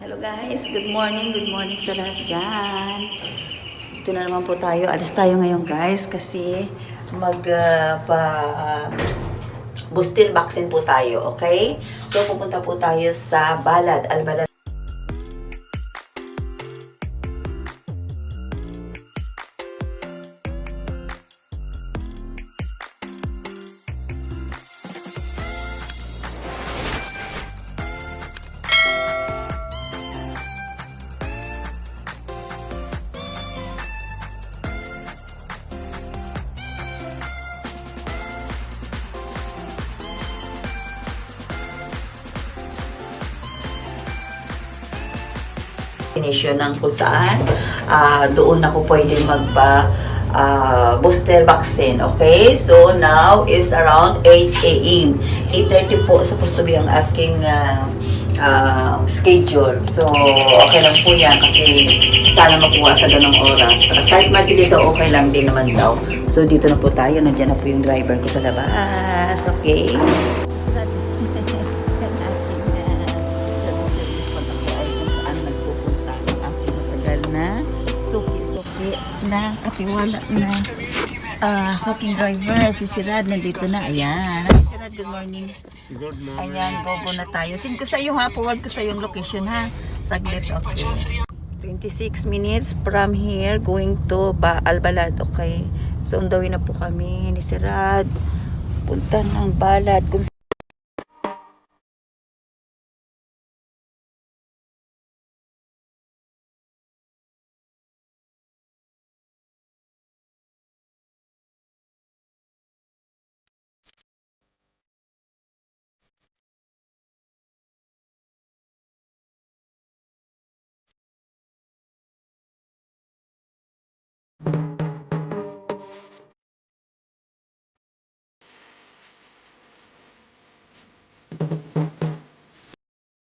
Hello guys, good morning sa lahat dyan. Dito na naman po tayo, alis tayo ngayon guys kasi booster vaccine po tayo, okay? So pupunta po tayo sa Albalad. Destination ng kung saan doon ako pwede booster vaccine, okay? So now is around 8 a.m. 8:30 po supposed to be ang aking schedule. So okay lang po yan kasi sana makuha sa ganong oras. Kahit madili daw, okay lang din naman daw. So dito na po tayo, nandiyan na po yung driver ko sa labas, okay? Suki na katiwala na suking driver, si Sirad nandito na, ayan. Sirad, good morning. Good morning. Ayan, bobo na tayo. Send ko sa iyo ha, forward ko sa iyo yung location ha, saglit, okay. 26 minutes from here going to Albalad, okay. So on the way na po kami ni Sirad, punta ng Balad kung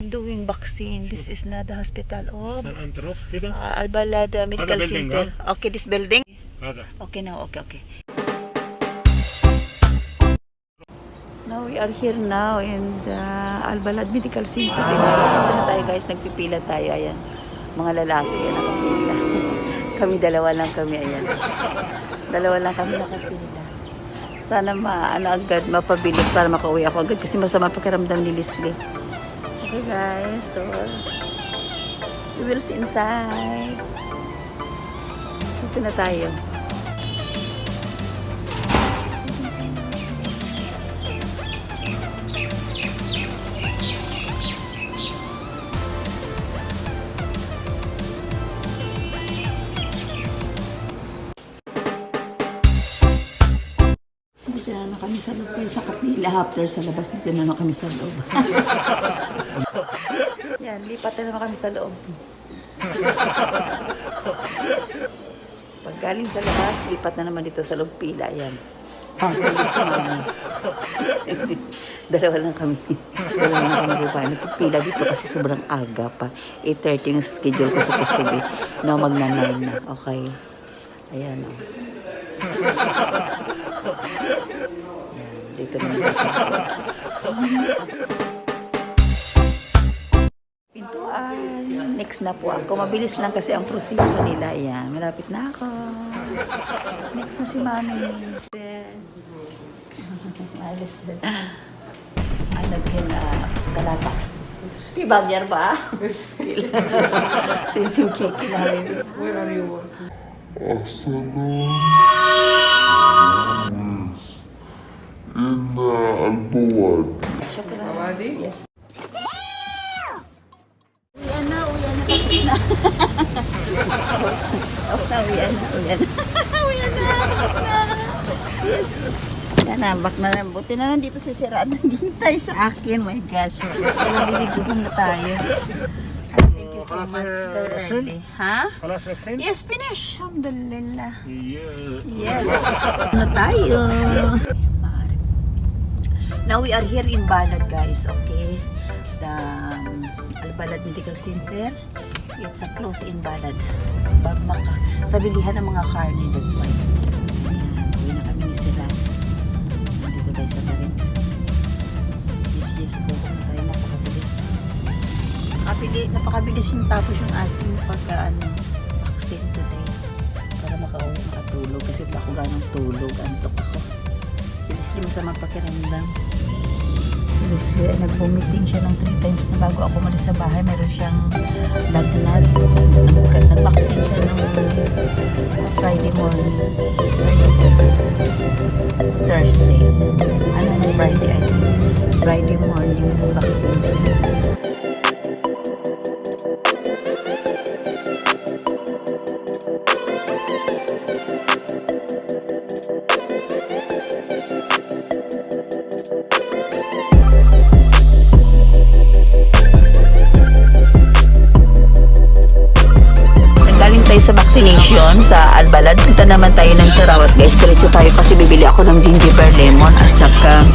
doing vaccine. This is not the hospital of San Antero, كده Albalad Medical building, Center. Okay, this building? هذا. Okay now, okay. Now we are here now in the Albalad Medical Center. Dito na tayo guys, nagpipila tayo. Ayan, mga lalaki yan nakapila. Kami dalawa lang kami, ayan. Dalawa lang kami nakapila. Sana agad, mapabilis para makauwi ako agad kasi masama pakiramdam ni Leslie. Okay guys, so we will see inside. Dito na tayo. Dito na kami sa loob, sa kapila after sa labas, dito na kami sa loob. Yan, lipat na naman kami sa loob. Pag galing sa labas, lipat na naman dito sa loob pila. Yan. Bilis mami. Dalawa lang kami rupa. Nagpipila dito kasi sobrang aga pa. 8:30 yung schedule ko supposed to be. Now magna-9 na. Okay. Ayan o. Dito naman pintuan. Next na po ako. Mabilis lang kasi ang proseso nila. Ayan, malapit na ako. Next na si Mami. Alis. Ano din galata. Pibagyar ba? Since yung chicken namin. Where are you working? In Albalad. Syukran. Awadi? Yes. Uyan na. Tapos na. Uyan na. Tapos na. Yes. Yan na, back na. Buti na nandito si Sirad. Naghintay sa akin. My gosh. Kaya bibigyan na tayo. Thank you so much for early. Ha? خلاص vaccine? Yes, finish. Alhamdulillah. Yeah. Yes. Na tayo. Now we are here in Balad guys, okay? The Albalad Medical Center. It's a close in Balad. Sa bilihan ng mga karne, that's why. Ayan, uwi na kami ni Sirad. Nandito tayo sa Darin. Yes, go. Tayo napakabilis. At napakabilis yung tapos yung ating vaccine today. Para makauwi, makatulog. Kasi wala ako ganong tulog. Antok ako. Si Leslie masama pakiramdam. Si Leslie, nag-vomiting siya ng 3 times na bago ako malis sa bahay. Meron siyang lagnat. Nag-vaccine siya ng Friday morning. Thursday. Ano ng Friday? I think. Friday morning vaccine siya. Galing tayo sa vaccination sa Albalad. Punta naman tayo ng Sarawat guys. Diretso tayo kasi bibili ako ng gingerbread lemon at saka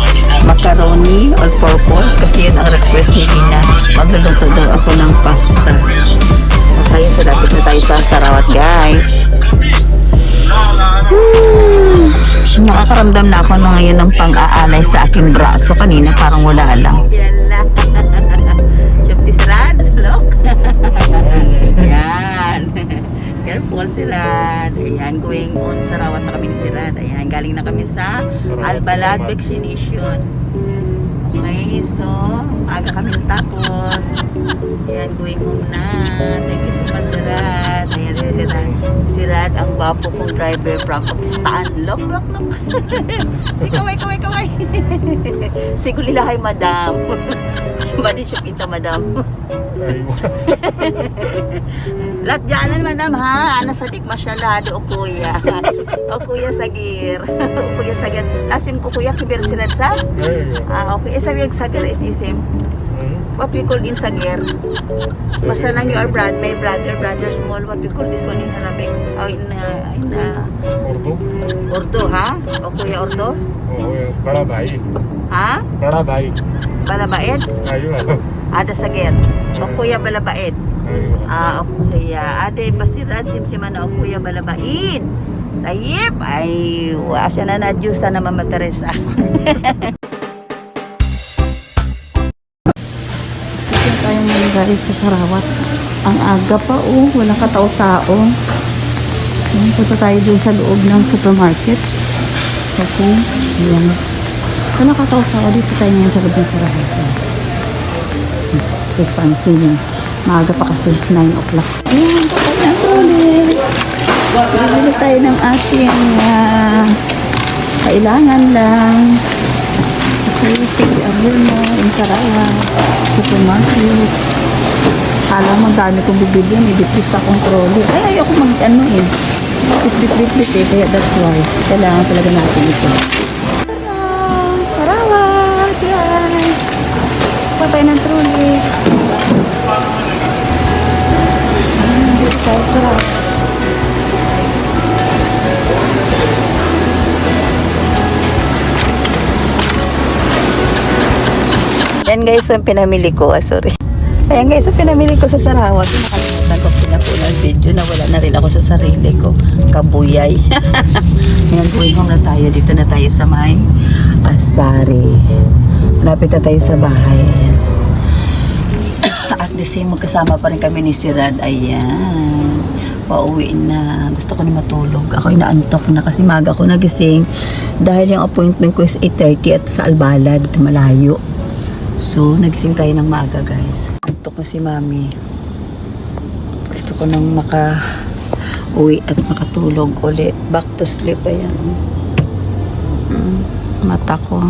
macaroni all purpose kasi yun ang request ni Lina. Magluluto daw ako ng pasta. Okay, so dapat na tayo sa Sarawat guys. Nakakaramdam na ako na ngayon ng pang-aalay sa aking braso. Kanina parang wala lang. Look. Yan. Careful si Rad. Ayan, going on. Sarawat na kami ni si Rad. Ayan, galing na kami sa Albalad vaccination. Okay, so aga kami natapos. Ayan, going home na. Thank you so much, si Rad. Ayan, si Rad. Si Rad, ang gwapo kong driver from Pakistan. Look. Si kaway. Sigulilahay, madam. Siya din siya pinta, madam. Lat jalan madam ha, ana sadik masyalado o kuya. O kuya Sagir. O kuya Sagir. Lasim ko kuya kibersinad sa? Okay, sabi yung Sagir is isim. What we call in Sagir. Basta lang you are my brother small. What we call this one in Arabic? Oh, in Urdu ha? O kuya Urdu? बड़ा भाई Ha? बड़ा भाई Balabaed? आयु Ada Sagir. O kuya Balabaed? O kuya. Ade pastiran simsiman o kuya Balabaid. Tayip. Ay, asya na Diyos na Mama Teresa. Ito tayo ngayon guys sa Sarawat. Ang aga pa walang katao-tao. Punta tayo dun sa loob ng supermarket. Okay, ayan. So nakatao-tao dito tayo ngayon sa loob ng Sarawat. Pansin niyo. Maaga pa kasi 9 o'clock. Ayan, patay na ulit. Bibili tayo ng ating kailangan lang. Okay, sige, abel mo, in Sarawat, supermarket. Alam mo, dami kong bibili. May bitbit akong trolley. Ay, ayoko mag-ano bitbit kaya that's why. Kailangan talaga natin ito. Sarawat, yan. Patay ng trolley. Dito tayo Sarawat. Yan guys, yung pinamili ko. Sorry. Ayan guys, yung pinamili ko sa Sarawat. Nakalimutan ko pinapunan video na wala na rin ako sa sarili ko. Kabuyay. Ayan, going home na tayo. Dito na tayo sa may Asari. Malapit na tayo sa bahay. Ayan. At the same, magkasama pa rin kami ni si Rad. Ayan. Pauwi na. Gusto ko na matulog. Ako inaantok na kasi maga ko nagising. Dahil yung appointment ko is 8:30 at sa Albalad. Malayo. So, nagising tayo ng maaga guys. Antok na si Mami. Gusto ko nang maka-uwi at makatulog ulit. Back to sleep. Ayan. Mata ko.